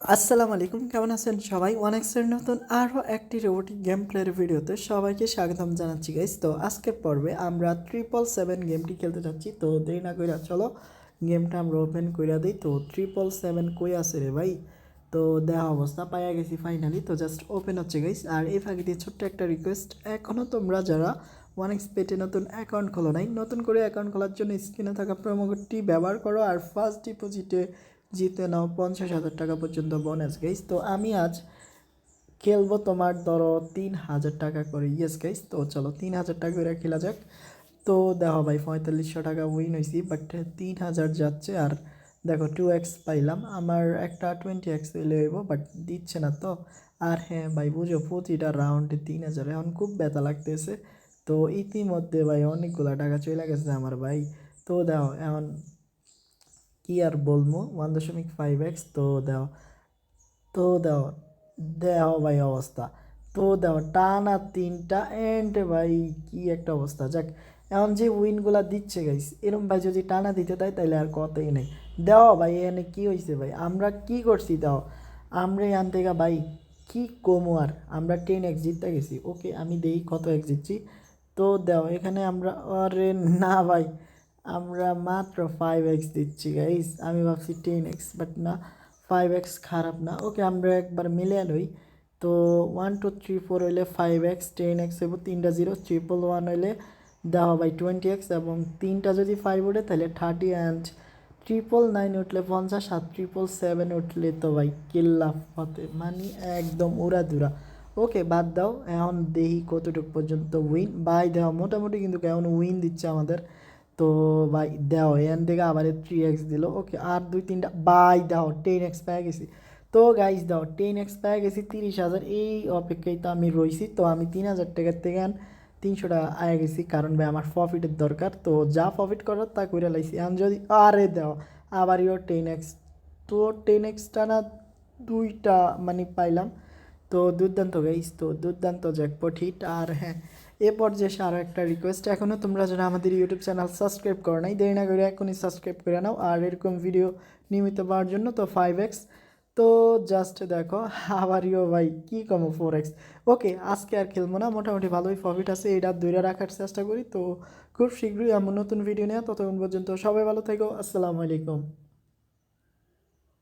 আসসালামু আলাইকুম, কেমন আছেন সবাই? ওয়ানেক্সের নতুন আরও একটি রোবোটিক গেম প্লের ভিডিওতে সবাইকে স্বাগতম জানাচ্ছি গাইস। তো আজকের পর্বে আমরা 777 গেমটি খেলতে যাচ্ছি। তো দেরি না কইরা চলো গেমটা আমরা ওপেন কইরা দিই। তো 777 কই আছে রে ভাই? তো দেওয়া অবস্থা পাইয়া গেছি ফাইনালি। তো জাস্ট ওপেন হচ্ছে গাইস। আর এই ফাঁকে দিয়ে ছোট্ট একটা রিকোয়েস্ট, এখনও তোমরা যারা ওয়ানেক্স পেটে নতুন অ্যাকাউন্ট খোলো নাই, নতুন করে অ্যাকাউন্ট খোলার জন্য স্ক্রিনে থাকা প্রোমো কোডটি ব্যবহার করো আর ফার্স্ট ডিপোজিটে জিতে নাও 50,000 টাকা পর্যন্ত বোনাস গাইস। তো আমি আজ খেলবো তোমার ধরো 3,000 টাকা করে। ইয়েস গাইস, তো চলো 3,000 টাকা করে খেলা যাক। তো দেখো ভাই 4500 টাকা উইন হয়েছি, বাট 3,000 যাচ্ছে। আর দেখো 2x পাইলাম, আমার একটা 20x হইলে হইব, বাট দিচ্ছে না তো। আর হ্যাঁ ভাই বুঝো, প্রতিটা রাউন্ডে 3,000, এখন খুব ব্যথা লাগতেছে। তো ইতিমধ্যে ভাই অনেকগুলা টাকা চলে গেছে আমার ভাই। তো দেখো এখন কি আর বলবো, 1.5x। তো দাও, তো দাও, দেও ভাই অবস্থা। তো দাও টানা তিনটা এন্ড ভাই কি একটা অবস্থা। যাক, এখন যে উইনগুলা দিচ্ছে গাইস, এরম ভাই যদি টানা দিতে দেয় তাহলে আর কথাই নেই। দেও ভাই এখানে কি হয়েছে ভাই, আমরা কি করছি দাও, আমরা এখান থেকে ভাই কি কমো আর, আমরা 10x জিততে গেছি। ওকে আমি দেই কত এক্স জিতছি। তো দাও এখানে আমরা, আরে না ভাই, আমরা মাত্র 5x দিচ্ছি গাইস। আমি ভাবছি 10x, বাট না, 5x খারাপ না। ওকে আমরা একবার মিলিয়ে লই। তো 1 2 3 4 হইলে 5x, 10x হইব, তিনটা জিরো, 111 হইলে দেওয়া বাই 20x, এবং তিনটা যদি 5 ওঠে তাহলে 30, অ্যান্ড 999 উঠলে 50, আর 777 উঠলে তো ভাই কিল্লা ফতে, মানে একদম উড়াধুরা। ওকে বাদ দাও, এখন দেখি কতটুকু পর্যন্ত উইন। বাই দেওয়া মোটামুটি কিন্তু কেমন উইন দিচ্ছে আমাদের। তো ভাই দাও এখান থেকে আবার 3x দিল। ওকে আর 2 3টা বাই দাও 10x পেয়ে গেছি। তো গাইজ দাও 10x পেয়ে গেছি, 30,000। এই অপেক্ষায় তো আমি রইছি। তো আমি 3,000 টাকার থেকে 300 টাকা আয়া গেছি, কারণ ভাই আমার প্রফিটের দরকার। তো যা প্রফিট করার তা করে লাইছি। এখন যদি আরে দাও আবার 10x, তো 10xটা না দুইটা মানে পাইলাম। তো দুর্দান্ত গাইস, তো দুর্দান্ত জ্যাকপট হিট। আর হ্যাঁ, এ পর্যায়ে আরও একটা রিকোয়েস্ট, এখনও তোমরা যারা আমাদের ইউটিউব চ্যানেল সাবস্ক্রাইব করো নাই, দেরি না করে এখনই সাবস্ক্রাইব করে নাও। আর এরকম ভিডিও নিয়মিত পাওয়ার জন্য তো 5x। তো জাস্ট দেখো আবারও ভাই কী কমো 4x। ওকে আজকে আর খেলবো না, মোটামুটি ভালোই প্রফিট আছে, এটা ধরে রাখার চেষ্টা করি। তো খুব শীঘ্রই আমার নতুন ভিডিও নেওয়া, ততক্ষণ পর্যন্ত সবাই ভালো থেকো। আসসালামু আলাইকুম।